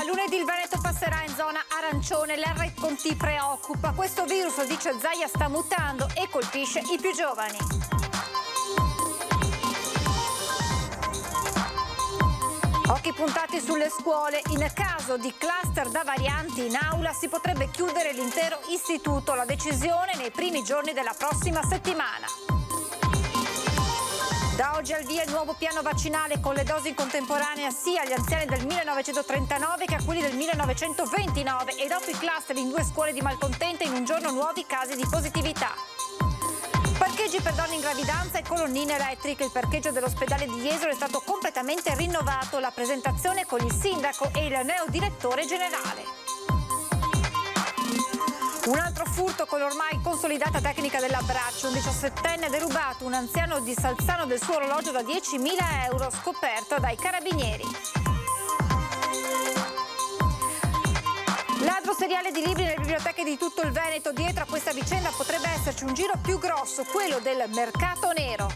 lunedì il Veneto passerà in zona arancione, l'R&T preoccupa. Questo virus, dice Zaia, sta mutando e colpisce i più giovani. Occhi puntati sulle scuole. In caso di cluster da varianti in aula si potrebbe chiudere l'intero istituto. La decisione nei primi giorni della prossima settimana. Da oggi al via il nuovo piano vaccinale con le dosi in contemporanea sia agli anziani del 1939 che a quelli del 1929 e dopo i cluster in 2 scuole di Malcontente in un giorno nuovi casi di positività. Parcheggi per donne in gravidanza e colonnine elettriche. Il parcheggio dell'ospedale di Jesolo è stato completamente rinnovato. La presentazione con il sindaco e il neodirettore generale. Un altro furto con l'ormai consolidata tecnica dell'abbraccio. Un 17enne ha derubato un anziano di Salzano del suo orologio da 10.000 euro, scoperto dai carabinieri. Ladro seriale di libri nelle biblioteche di tutto il Veneto. Dietro a questa vicenda potrebbe esserci un giro più grosso, quello del mercato nero.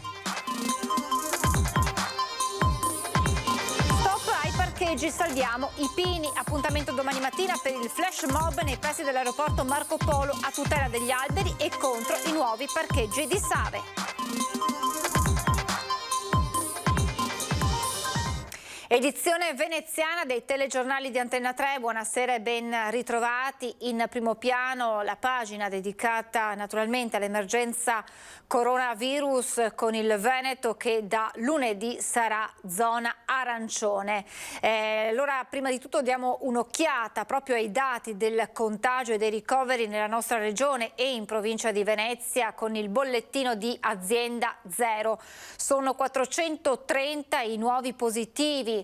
Stop ai parcheggi, salviamo i pini. Appuntamento domani mattina per il flash mob nei pressi dell'aeroporto Marco Polo a tutela degli alberi e contro i nuovi parcheggi di Save. Edizione veneziana dei telegiornali di Antenna 3, buonasera e ben ritrovati. In primo piano la pagina dedicata naturalmente all'emergenza coronavirus con il Veneto che da lunedì sarà zona arancione. Allora prima di tutto diamo un'occhiata proprio ai dati del contagio e dei ricoveri nella nostra regione e in provincia di Venezia con il bollettino di azienda zero. Sono 430 i nuovi positivi.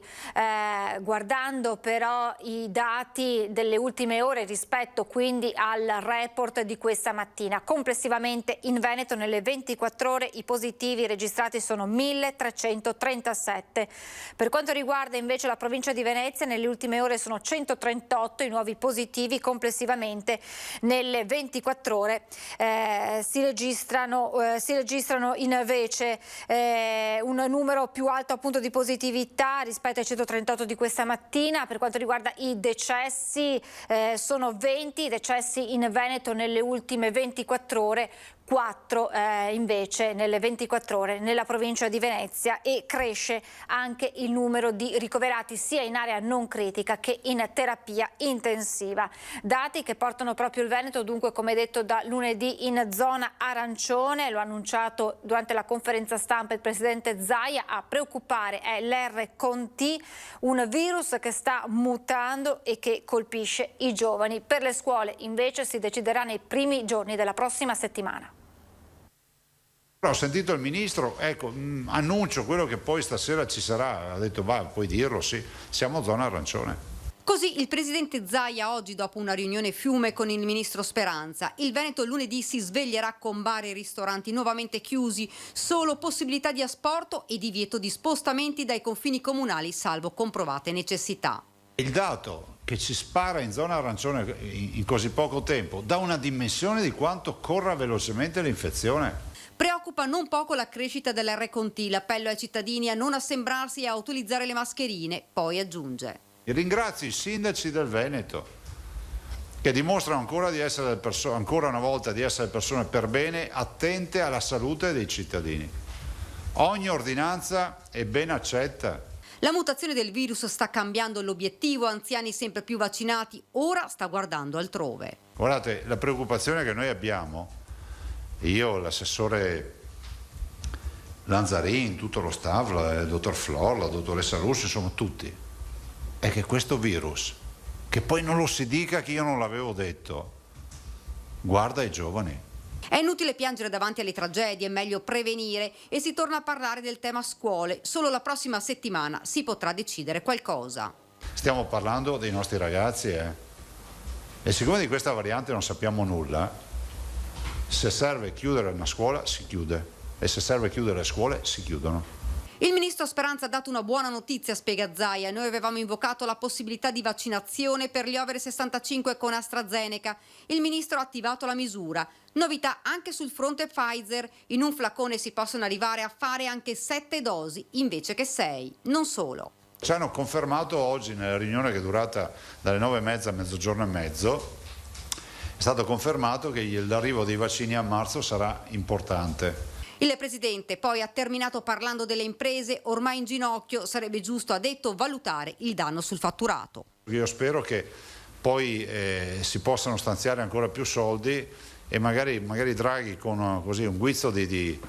Guardando però i dati delle ultime ore rispetto quindi al report di questa mattina, complessivamente in Veneto nelle 24 ore i positivi registrati sono 1337. Per quanto riguarda invece la provincia di Venezia, nelle ultime ore sono 138 i nuovi positivi, complessivamente nelle 24 ore si registrano invece un numero più alto appunto di positività rispetto ai 138 di questa mattina. Per quanto riguarda i decessi, sono 20 i decessi in Veneto nelle ultime 24 ore, 4 invece nelle 24 ore nella provincia di Venezia e cresce anche il numero di ricoverati sia in area non critica che in terapia intensiva. Dati che portano proprio il Veneto dunque come detto da lunedì in zona arancione, lo ha annunciato durante la conferenza stampa il presidente Zaia. A preoccupare è l'R&T, un virus che sta mutando e che colpisce i giovani. Per le scuole invece si deciderà nei primi giorni della prossima settimana. Ho sentito il ministro, ecco, annuncio quello che poi stasera ci sarà, ha detto va, puoi dirlo, sì, siamo zona arancione. Così il presidente Zaia oggi dopo una riunione fiume con il ministro Speranza. Il Veneto lunedì si sveglierà con bar e ristoranti nuovamente chiusi, solo possibilità di asporto e divieto di spostamenti dai confini comunali salvo comprovate necessità. Il dato che ci spara in zona arancione in così poco tempo dà una dimensione di quanto corra velocemente l'infezione. Preoccupa non poco la crescita dell'R&T, l'appello ai cittadini a non assembrarsi e a utilizzare le mascherine, poi aggiunge. Ringrazio i sindaci del Veneto che dimostrano ancora una volta di essere persone per bene, attente alla salute dei cittadini. Ogni ordinanza è ben accetta. La mutazione del virus sta cambiando l'obiettivo, anziani sempre più vaccinati, ora sta guardando altrove. Guardate, la preoccupazione che noi abbiamo, io, l'assessore Lanzarin, tutto lo staff, il dottor Flor, la dottoressa Russi, insomma tutti, è che questo virus, che poi non lo si dica che io non l'avevo detto, guarda i giovani. È inutile piangere davanti alle tragedie, è meglio prevenire e si torna a parlare del tema scuole. Solo la prossima settimana si potrà decidere qualcosa. Stiamo parlando dei nostri ragazzi, e siccome di questa variante non sappiamo nulla, se serve chiudere una scuola si chiude e se serve chiudere le scuole si chiudono. Il ministro Speranza ha dato una buona notizia, spiega Zaia. Noi avevamo invocato la possibilità di vaccinazione per gli over 65 con AstraZeneca. Il ministro ha attivato la misura. Novità anche sul fronte Pfizer. In un flacone si possono arrivare a fare anche 7 dosi invece che 6. Non solo. Ci hanno confermato oggi nella riunione che è durata dalle 9:30 a mezzogiorno e mezzo, è stato confermato che l'arrivo dei vaccini a marzo sarà importante. Il Presidente poi ha terminato parlando delle imprese ormai in ginocchio, sarebbe giusto, ha detto, valutare il danno sul fatturato. Io spero che poi si possano stanziare ancora più soldi e magari Draghi con così un guizzo di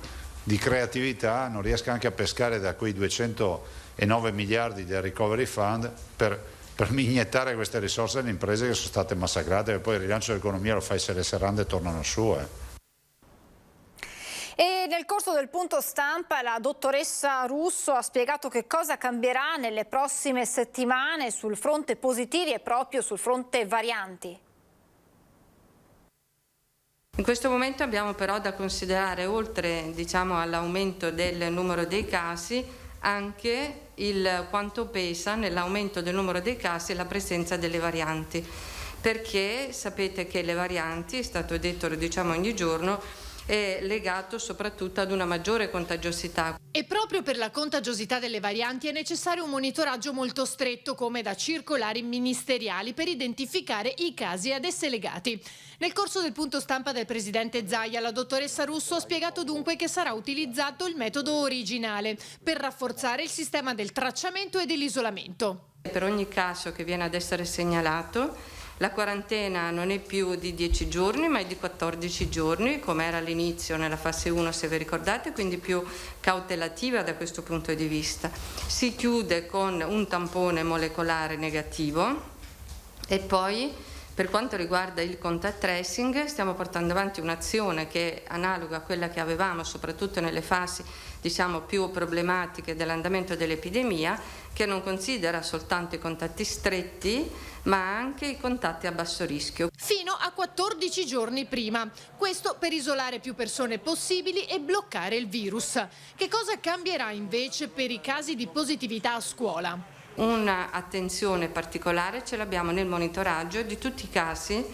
creatività non riesca anche a pescare da quei 209 miliardi del Recovery Fund per iniettare queste risorse alle imprese che sono state massacrate, e poi il rilancio dell'economia lo fai se le serrande tornano su. E nel corso del punto stampa la dottoressa Russo ha spiegato che cosa cambierà nelle prossime settimane sul fronte positivi e proprio sul fronte varianti. In questo momento abbiamo però da considerare, oltre all'aumento del numero dei casi, anche quanto pesa nell'aumento del numero dei casi la presenza delle varianti, perché sapete che le varianti, è stato detto, lo diciamo ogni giorno, è legato soprattutto ad una maggiore contagiosità. E proprio per la contagiosità delle varianti è necessario un monitoraggio molto stretto, come da circolari ministeriali, per identificare i casi ad esse legati. Nel corso del punto stampa del presidente Zaia, la dottoressa Russo ha spiegato dunque che sarà utilizzato il metodo originale per rafforzare il sistema del tracciamento e dell'isolamento. Per ogni caso che viene ad essere segnalato, la quarantena non è più di 10 giorni ma è di 14 giorni, come era all'inizio nella fase 1, se vi ricordate, quindi più cautelativa da questo punto di vista. Si chiude con un tampone molecolare negativo e poi, per quanto riguarda il contact tracing, stiamo portando avanti un'azione che è analoga a quella che avevamo soprattutto nelle fasi più problematiche dell'andamento dell'epidemia, che non considera soltanto i contatti stretti ma anche i contatti a basso rischio. Fino a 14 giorni prima. Questo per isolare più persone possibili e bloccare il virus. Che cosa cambierà invece per i casi di positività a scuola? Un'attenzione particolare ce l'abbiamo nel monitoraggio di tutti i casi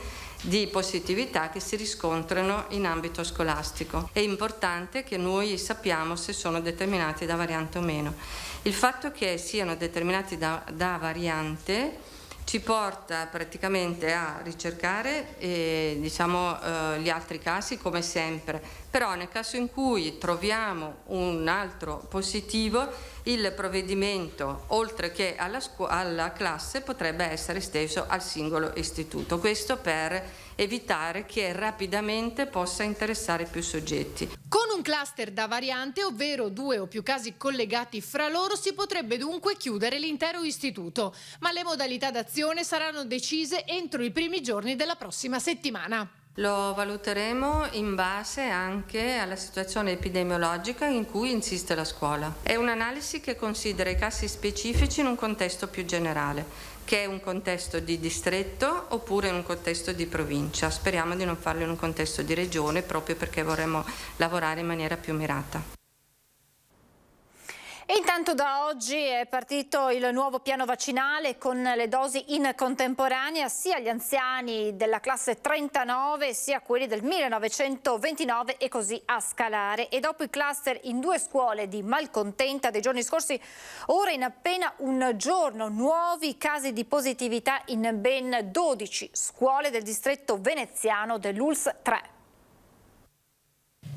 di positività che si riscontrano in ambito scolastico. È importante che noi sappiamo se sono determinati da variante o meno. Il fatto che siano determinati da variante ci porta praticamente a ricercare gli altri casi come sempre, però nel caso in cui troviamo un altro positivo, il provvedimento, oltre che alla classe, potrebbe essere esteso al singolo istituto. Questo per evitare che rapidamente possa interessare più soggetti. Con un cluster da variante, ovvero 2 o più casi collegati fra loro, si potrebbe dunque chiudere l'intero istituto, ma le modalità d'azione saranno decise entro i primi giorni della prossima settimana. Lo valuteremo in base anche alla situazione epidemiologica in cui insiste la scuola. È un'analisi che considera i casi specifici in un contesto più generale, che è un contesto di distretto oppure in un contesto di provincia. Speriamo di non farlo in un contesto di regione, proprio perché vorremmo lavorare in maniera più mirata. E intanto da oggi è partito il nuovo piano vaccinale con le dosi in contemporanea sia agli anziani della classe 39 sia quelli del 1929 e così a scalare. E dopo i cluster in 2 scuole di Malcontenta dei giorni scorsi, ora in appena un giorno nuovi casi di positività in ben 12 scuole del distretto veneziano dell'ULSS 3.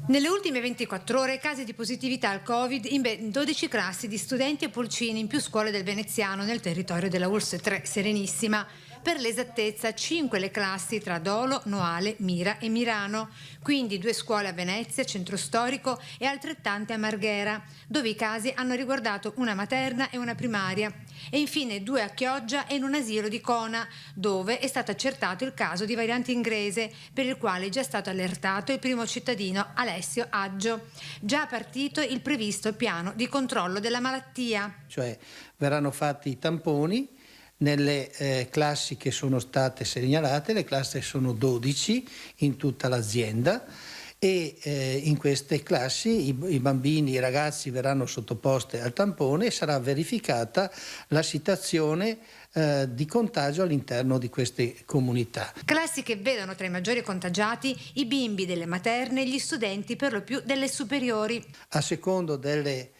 Nelle ultime 24 ore casi di positività al Covid in ben 12 classi di studenti e pulcini in più scuole del veneziano nel territorio della ULSS 3 Serenissima. Per l'esattezza 5 le classi tra Dolo, Noale, Mira e Mirano, quindi 2 scuole a Venezia, centro storico, e altrettante a Marghera, dove i casi hanno riguardato una materna e una primaria, e infine 2 a Chioggia e in un asilo di Cona, dove è stato accertato il caso di variante inglese, per il quale è già stato allertato il primo cittadino Alessio Aggio. Già partito il previsto piano di controllo della malattia. Cioè verranno fatti i tamponi nelle classi che sono state segnalate. Le classi sono 12 in tutta l'azienda e in queste classi i bambini, i ragazzi verranno sottoposti al tampone e sarà verificata la situazione di contagio all'interno di queste comunità. Classi che vedono tra i maggiori contagiati i bimbi delle materne e gli studenti per lo più delle superiori. A secondo delle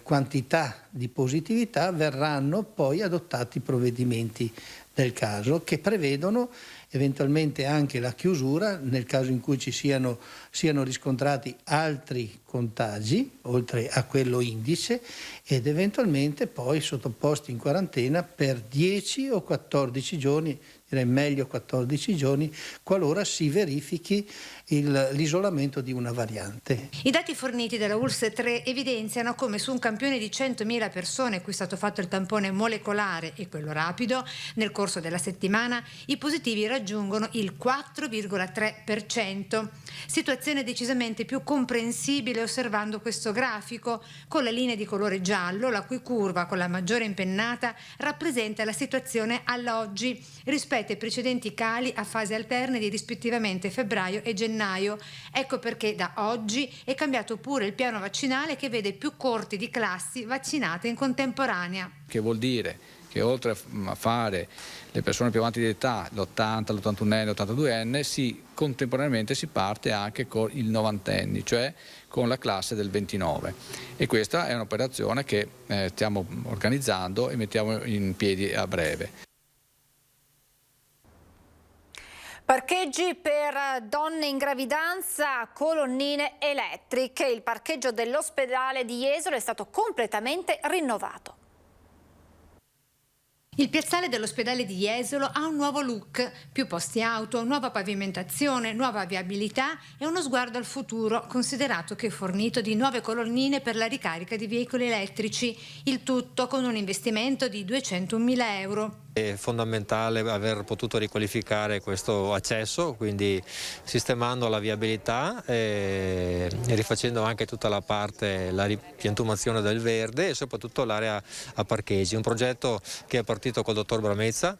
quantità di positività, verranno poi adottati provvedimenti del caso che prevedono eventualmente anche la chiusura nel caso in cui siano riscontrati altri contagi oltre a quello indice, ed eventualmente poi sottoposti in quarantena per 10 o 14 giorni, direi meglio 14 giorni, qualora si verifichi l'isolamento di una variante. I dati forniti dalla ULSS 3 evidenziano come su un campione di 100.000 persone a cui è stato fatto il tampone molecolare e quello rapido, nel corso della settimana i positivi raggiungono il 4,3%. Situazione decisamente più comprensibile osservando questo grafico, con la linea di colore giallo, la cui curva con la maggiore impennata rappresenta la situazione all'oggi rispetto ai precedenti cali a fasi alterne di rispettivamente febbraio e gennaio. Ecco perché da oggi è cambiato pure il piano vaccinale, che vede più corti di classi vaccinate in contemporanea. Che vuol dire che oltre a fare le persone più avanti di età, l'80, l'81enne, l'82enne, contemporaneamente si parte anche con i novantenni, cioè con la classe del 29, e questa è un'operazione che stiamo organizzando e mettiamo in piedi a breve. Parcheggi per donne in gravidanza, colonnine elettriche. Il parcheggio dell'ospedale di Jesolo è stato completamente rinnovato. Il piazzale dell'ospedale di Jesolo ha un nuovo look, più posti auto, nuova pavimentazione, nuova viabilità e uno sguardo al futuro, considerato che è fornito di nuove colonnine per la ricarica di veicoli elettrici, il tutto con un investimento di 201.000 euro. È fondamentale aver potuto riqualificare questo accesso, quindi sistemando la viabilità e rifacendo anche tutta la parte, la ripiantumazione del verde e soprattutto l'area a parcheggi. Un progetto che è partito col dottor Bramezza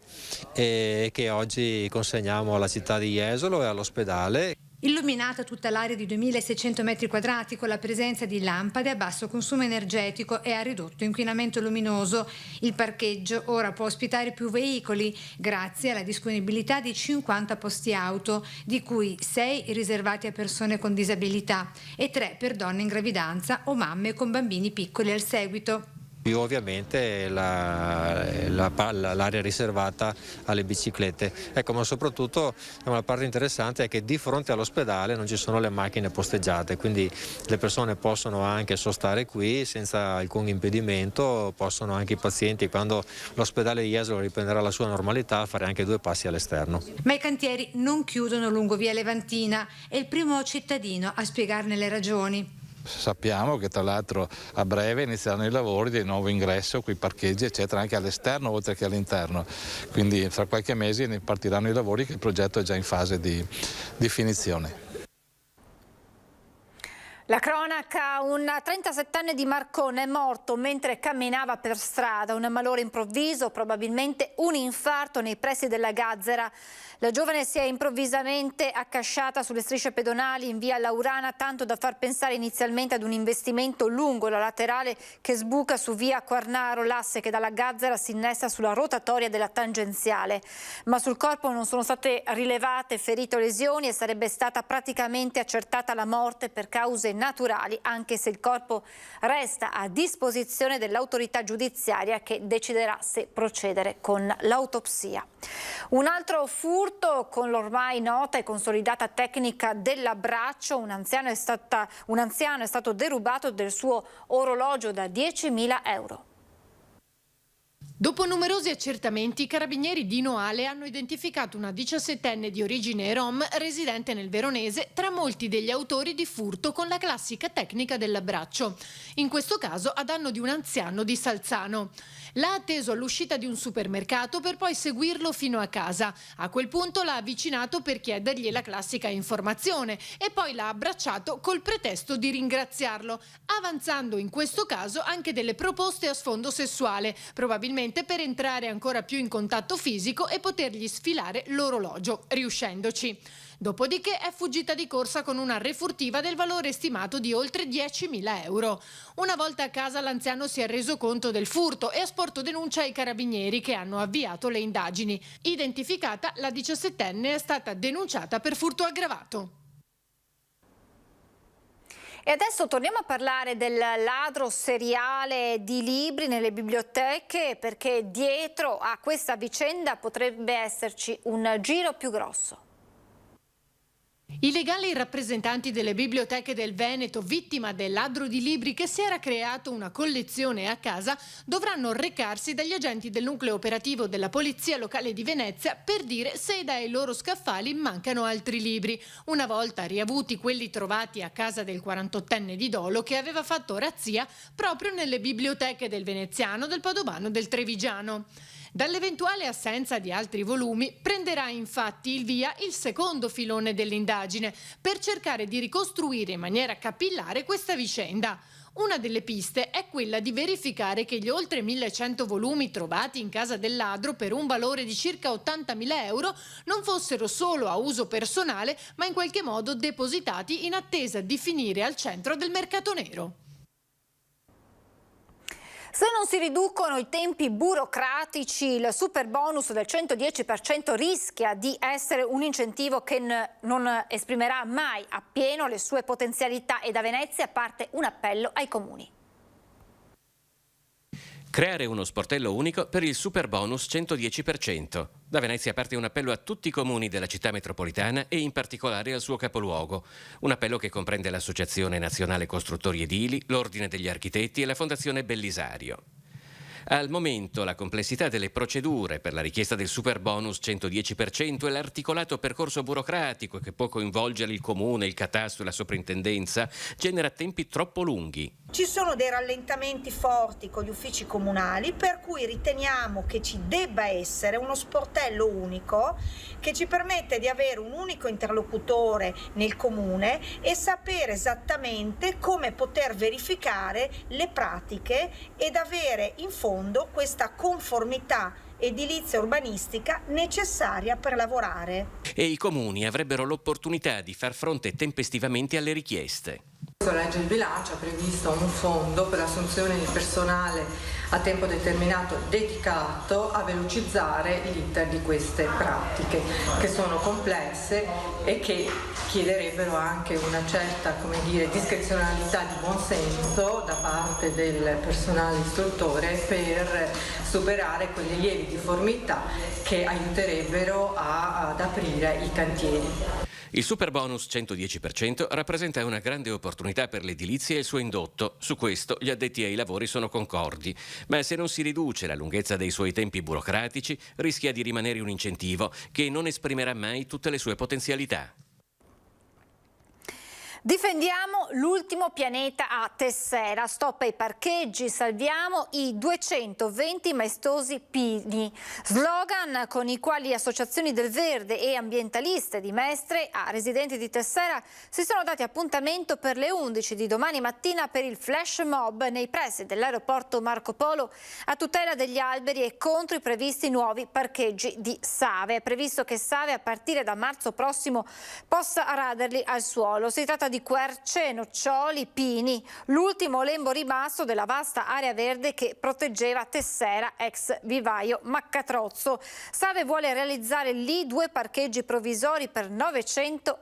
e che oggi consegniamo alla città di Jesolo e all'ospedale. Illuminata tutta l'area di 2.600 metri quadrati con la presenza di lampade a basso consumo energetico e a ridotto inquinamento luminoso. Il parcheggio ora può ospitare più veicoli grazie alla disponibilità di 50 posti auto, di cui 6 riservati a persone con disabilità e 3 per donne in gravidanza o mamme con bambini piccoli al seguito. Più ovviamente l'area riservata alle biciclette. Ecco, ma soprattutto una parte interessante è che di fronte all'ospedale non ci sono le macchine posteggiate, quindi le persone possono anche sostare qui senza alcun impedimento, possono anche i pazienti, quando l'ospedale di Jesolo riprenderà la sua normalità, fare anche 2 passi all'esterno. Ma i cantieri non chiudono lungo via Levantina, è il primo cittadino a spiegarne le ragioni. Sappiamo che tra l'altro a breve inizieranno i lavori del nuovo ingresso, qui parcheggi eccetera, anche all'esterno oltre che all'interno, quindi fra qualche mese ne partiranno i lavori, che il progetto è già in fase di finizione. La cronaca, un 37enne di Marcone è morto mentre camminava per strada, un malore improvviso, probabilmente un infarto nei pressi della Gazzera. La giovane si è improvvisamente accasciata sulle strisce pedonali in via Laurana, tanto da far pensare inizialmente ad un investimento lungo la laterale che sbuca su via Quarnaro, l'asse che dalla Gazzera si innesta sulla rotatoria della tangenziale. Ma sul corpo non sono state rilevate ferite o lesioni e sarebbe stata praticamente accertata la morte per cause naturali, anche se il corpo resta a disposizione dell'autorità giudiziaria che deciderà se procedere con l'autopsia. Un altro furto con l'ormai nota e consolidata tecnica dell'abbraccio. Un anziano è stato derubato del suo orologio da 10.000 euro. Dopo numerosi accertamenti, i carabinieri di Noale hanno identificato una 17enne di origine rom residente nel Veronese tra molti degli autori di furto con la classica tecnica dell'abbraccio, in questo caso a danno di un anziano di Salzano. L'ha atteso all'uscita di un supermercato per poi seguirlo fino a casa. A quel punto l'ha avvicinato per chiedergli la classica informazione e poi l'ha abbracciato col pretesto di ringraziarlo, avanzando in questo caso anche delle proposte a sfondo sessuale, probabilmente per entrare ancora più in contatto fisico e potergli sfilare l'orologio, riuscendoci. Dopodiché è fuggita di corsa con una refurtiva del valore stimato di oltre 10.000 euro. Una volta a casa l'anziano si è reso conto del furto e ha sporto denuncia ai carabinieri, che hanno avviato le indagini. Identificata, la 17enne è stata denunciata per furto aggravato. E adesso torniamo a parlare del ladro seriale di libri nelle biblioteche, perché dietro a questa vicenda potrebbe esserci un giro più grosso. I legali rappresentanti delle biblioteche del Veneto, vittima del ladro di libri che si era creato una collezione a casa, dovranno recarsi dagli agenti del nucleo operativo della Polizia Locale di Venezia per dire se dai loro scaffali mancano altri libri, una volta riavuti quelli trovati a casa del 48enne di Dolo che aveva fatto razzia proprio nelle biblioteche del Veneziano, del Padovano e del Trevigiano. Dall'eventuale assenza di altri volumi prenderà infatti il via il secondo filone dell'indagine per cercare di ricostruire in maniera capillare questa vicenda. Una delle piste è quella di verificare che gli oltre 1100 volumi trovati in casa del ladro per un valore di circa 80.000 euro non fossero solo a uso personale, ma in qualche modo depositati in attesa di finire al centro del mercato nero. Se non si riducono i tempi burocratici, il super bonus del 110% rischia di essere un incentivo che non esprimerà mai appieno le sue potenzialità, e da Venezia parte un appello ai comuni. Creare uno sportello unico per il super bonus 110%. Da Venezia parte un appello a tutti i comuni della città metropolitana e in particolare al suo capoluogo. Un appello che comprende l'Associazione Nazionale Costruttori Edili, l'Ordine degli Architetti e la Fondazione Bellisario. Al momento la complessità delle procedure per la richiesta del super bonus 110% e l'articolato percorso burocratico che può coinvolgere il comune, il catasto e la soprintendenza genera tempi troppo lunghi. Ci sono dei rallentamenti forti con gli uffici comunali, per cui riteniamo che ci debba essere uno sportello unico che ci permette di avere un unico interlocutore nel comune e sapere esattamente come poter verificare le pratiche ed avere in fondo questa conformità edilizia urbanistica necessaria per lavorare. E i comuni avrebbero l'opportunità di far fronte tempestivamente alle richieste. La legge di bilancio ha previsto un fondo per l'assunzione di personale a tempo determinato dedicato a velocizzare l'iter di queste pratiche che sono complesse e che chiederebbero anche una certa, discrezionalità di buonsenso da parte del personale istruttore per superare quelle lievi difformità che aiuterebbero ad aprire i cantieri. Il super bonus 110% rappresenta una grande opportunità per l'edilizia e il suo indotto. Su questo gli addetti ai lavori sono concordi. Ma se non si riduce la lunghezza dei suoi tempi burocratici, rischia di rimanere un incentivo che non esprimerà mai tutte le sue potenzialità. Difendiamo l'ultimo pianeta a Tessera, stop ai parcheggi, salviamo i 220 maestosi pini. Slogan con i quali associazioni del Verde e ambientaliste di Mestre a residenti di Tessera si sono dati appuntamento per le 11 di domani mattina per il flash mob nei pressi dell'aeroporto Marco Polo a tutela degli alberi e contro i previsti nuovi parcheggi di Save. È previsto che Save a partire da marzo prossimo possa raderli al suolo. Si tratta di querce, noccioli, pini, l'ultimo lembo rimasto della vasta area verde che proteggeva Tessera, ex vivaio Maccatrozzo. Save vuole realizzare lì 2 parcheggi provvisori per 900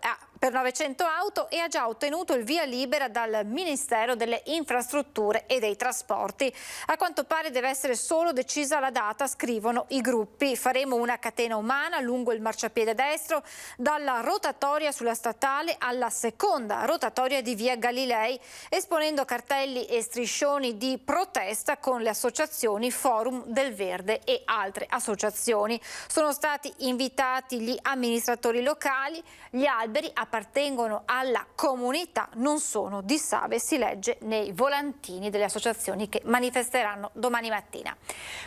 auto e ha già ottenuto il via libera dal Ministero delle Infrastrutture e dei Trasporti. A quanto pare deve essere solo decisa la data, scrivono i gruppi. Faremo una catena umana lungo il marciapiede destro, dalla rotatoria sulla statale alla seconda rotatoria di via Galilei, esponendo cartelli e striscioni di protesta con le associazioni Forum del Verde e altre associazioni. Sono stati invitati gli amministratori locali. Gli alberi appartengono alla comunità, non sono di Save, si legge nei volantini delle associazioni che manifesteranno domani mattina.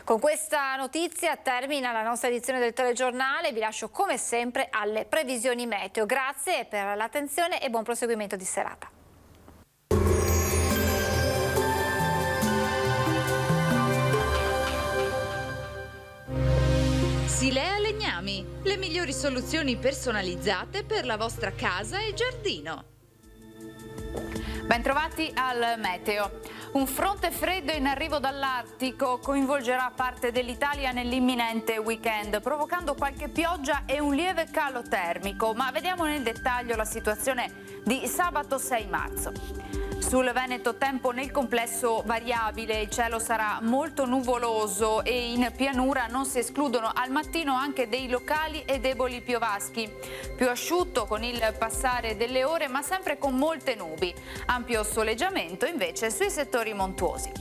Con questa notizia termina la nostra edizione del telegiornale, vi lascio come sempre alle previsioni meteo. Grazie per l'attenzione e buon proseguimento di serata. Silea Legnami, le migliori soluzioni personalizzate per la vostra casa e giardino. Bentrovati al meteo. Un fronte freddo in arrivo dall'Artico coinvolgerà parte dell'Italia nell'imminente weekend, provocando qualche pioggia e un lieve calo termico. Ma vediamo nel dettaglio la situazione di sabato 6 marzo. Sul Veneto tempo nel complesso variabile, il cielo sarà molto nuvoloso e in pianura non si escludono al mattino anche dei locali e deboli piovaschi. Più asciutto con il passare delle ore, ma sempre con molte nubi. Ampio soleggiamento invece sui settori montuosi.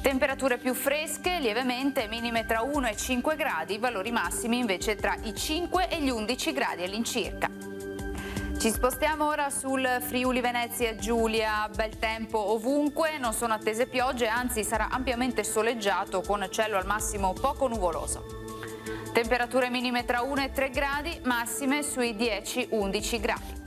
Temperature più fresche, lievemente, minime tra 1 e 5 gradi, valori massimi invece tra i 5 e gli 11 gradi all'incirca. Ci spostiamo ora sul Friuli Venezia Giulia, bel tempo ovunque, non sono attese piogge, anzi sarà ampiamente soleggiato con cielo al massimo poco nuvoloso. Temperature minime tra 1 e 3 gradi, massime sui 10-11 gradi.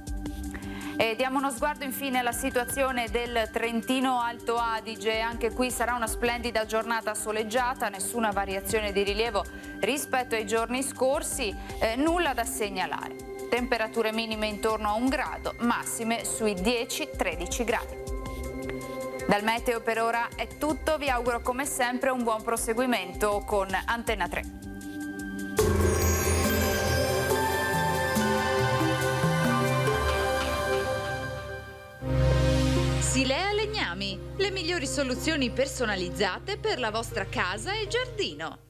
E diamo uno sguardo infine alla situazione del Trentino Alto Adige, anche qui sarà una splendida giornata soleggiata, nessuna variazione di rilievo rispetto ai giorni scorsi, nulla da segnalare. Temperature minime intorno a 1 grado, massime sui 10-13 gradi. Dal meteo per ora è tutto, vi auguro come sempre un buon proseguimento con Antenna 3. Silea Legnami, le migliori soluzioni personalizzate per la vostra casa e giardino.